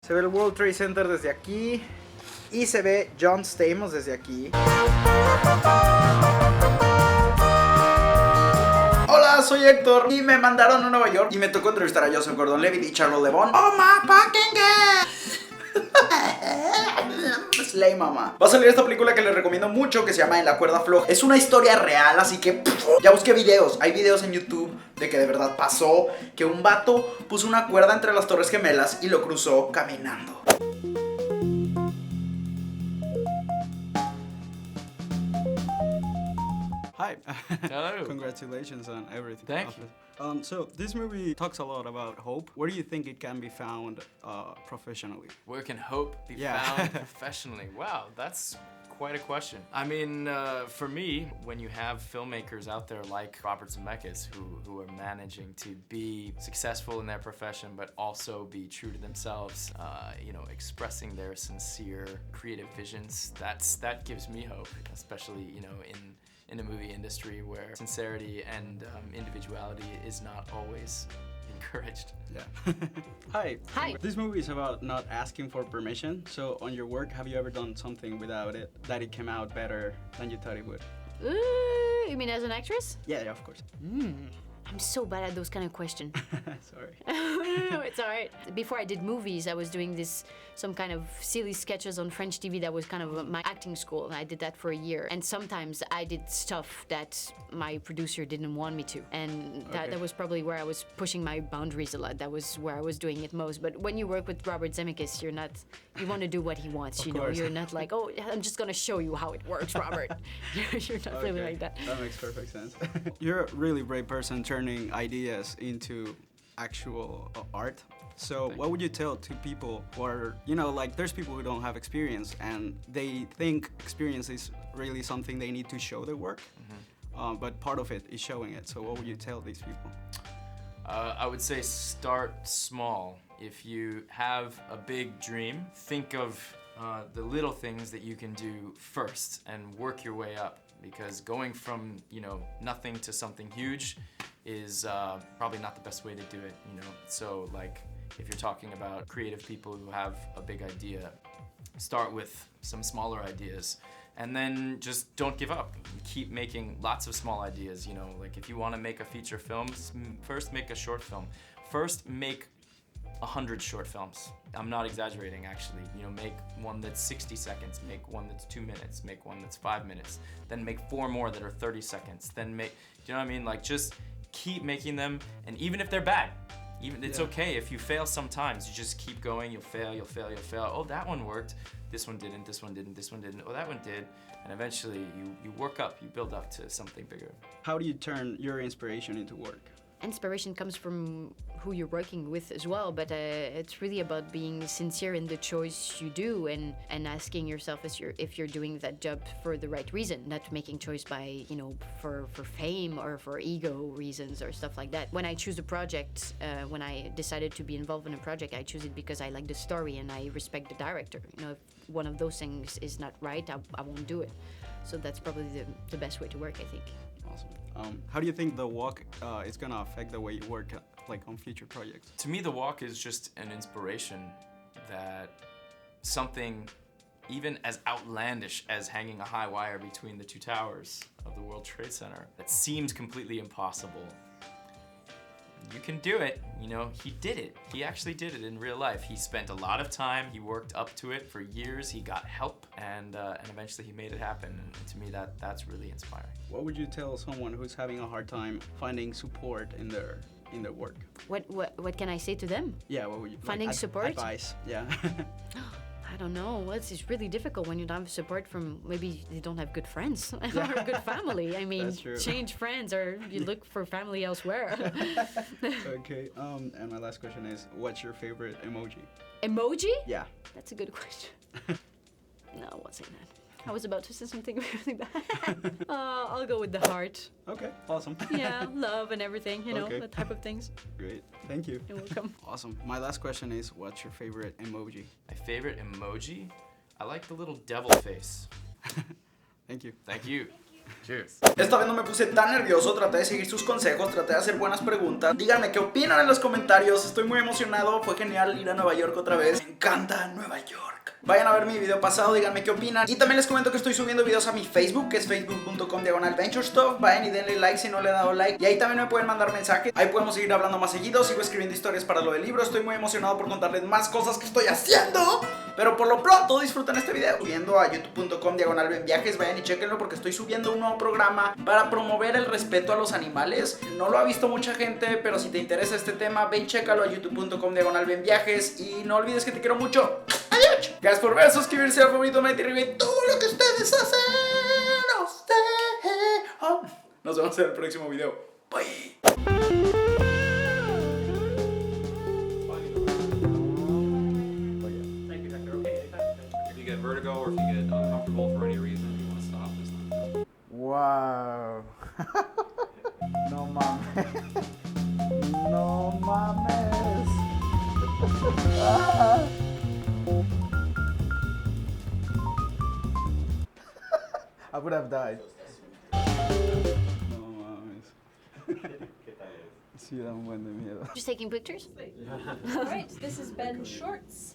Se ve el World Trade Center desde aquí y se ve John Stamos desde aquí. Hola, soy Héctor y me mandaron a Nueva York y me tocó entrevistar a Joseph Gordon-Levitt y Charles LeBon. ¡Oh my fucking god! Slay mama. Va a salir esta película que les recomiendo mucho que se llama En la cuerda floja. Es una historia real, así que ya busqué videos. Hay videos en YouTube de que de verdad pasó, que un vato puso una cuerda entre las Torres Gemelas y lo cruzó caminando. Hi. Hello. Congratulations on everything. Thank you. So this movie talks a lot about hope. Where do you think it can be found professionally? Where can hope be found professionally? Wow, that's quite a question. I mean, for me, when you have filmmakers out there like Robert Zemeckis who are managing to be successful in their profession but also be true to themselves, you know, expressing their sincere creative visions, that gives me hope, especially, you know, in the movie industry where sincerity and individuality is not always encouraged. Yeah. Hi. Hi. This movie is about not asking for permission. So on your work, have you ever done something without it that it came out better than you thought it would? You mean as an actress? Yeah, of course. I'm so bad at those kind of questions. Sorry. No, it's all right. Before I did movies, I was doing some kind of silly sketches on French TV that was kind of my acting school, and I did that for a year. And sometimes I did stuff that my producer didn't want me to, and that was probably where I was pushing my boundaries a lot. That was where I was doing it most. But when you work with Robert Zemeckis, you want to do what he wants, you know? You're not like, oh, I'm just gonna show you how it works, Robert. You're not really like that. That makes perfect sense. You're a really brave person turning ideas into actual art. So what would you tell to people who are, you know, like there's people who don't have experience and they think experience is really something they need to show their work, but part of it is showing it. So what would you tell these people? I would say start small. If you have a big dream, think of the little things that you can do first and work your way up. Because going from, you know, nothing to something huge is probably not the best way to do it, you know. So like if you're talking about creative people who have a big idea, start with some smaller ideas and then just don't give up. Keep making lots of small ideas, you know, like if you want to make a feature film, first make a short film. First make 100 short films. I'm not exaggerating, actually. You know, make one that's 60 seconds, make one that's 2 minutes, make one that's 5 minutes, then make 4 more that are 30 seconds, then make, do you know what I mean? Like, just keep making them, and even if they're bad, it's okay if you fail sometimes. You just keep going, you'll fail. Oh, that one worked. This one didn't, this one didn't, this one didn't. Oh, that one did. And eventually you work up, you build up to something bigger. How do you turn your inspiration into work? Inspiration comes from who you're working with as well, but it's really about being sincere in the choice you do and asking yourself if you're doing that job for the right reason, not making choice by, you know, for fame or for ego reasons or stuff like that. When I choose a project, when I decided to be involved in a project, I choose it because I like the story and I respect the director. You know, if one of those things is not right, I won't do it. So that's probably the best way to work, I think. Awesome. How do you think the walk is gonna affect the way you work, like on future projects? To me, the walk is just an inspiration that something even as outlandish as hanging a high wire between the two towers of the World Trade Center that seemed completely impossible. You can do it, you know, he did it. He actually did it in real life. He spent a lot of time, he worked up to it for years, he got help, and eventually he made it happen. And to me, that's really inspiring. What would you tell someone who's having a hard time finding support in their work? What can I say to them? Yeah, what would you finding support? Advice, yeah. I don't know. Well, it's really difficult when you don't have support from, maybe you don't have good friends or a good family. I mean, change friends or you look for family elsewhere. Okay, and my last question is, what's your favorite emoji? Emoji? Yeah. That's a good question. No, I won't say that. I was about to say something really bad. I'll go with the heart. Okay, awesome. Yeah, love and everything, you know, that type of things. Great, thank you. You're welcome. Awesome. My last question is, what's your favorite emoji? My favorite emoji? I like the little devil face. Thank you. Thank you. Cheers. Esta vez no me puse tan nervioso, traté de seguir sus consejos, traté de hacer buenas preguntas. Díganme qué opinan en los comentarios, estoy muy emocionado, fue genial ir a Nueva York otra vez. Me encanta Nueva York. Vayan a ver mi video pasado, díganme qué opinan. Y también les comento que estoy subiendo videos a mi Facebook, que es facebook.com/Benshorts. Vayan y denle like si no le he dado like. Y ahí también me pueden mandar mensajes. Ahí podemos seguir hablando más seguido. Sigo escribiendo historias para lo del libro. Estoy muy emocionado por contarles más cosas que estoy haciendo. Pero por lo pronto disfruten este video. Subiendo a youtube.com/Benviajes. Vayan y chequenlo porque estoy subiendo un nuevo programa para promover el respeto a los animales. No lo ha visto mucha gente, pero si te interesa este tema, ve y chécalo a youtube.com/Benviajes. Y no olvides que te quiero mucho. Adiós. Gracias por ver, suscribirse al favorito, meter y todo lo que ustedes hacen. Nos vemos en el próximo video. Bye. If you get vertigo or if you get uncomfortable for any reason, you want to stop, this time. Wow. No mames. No mames. I would have died. No mames. Sí, da un buen de miedo. Just taking pictures? All right, this is Benshorts.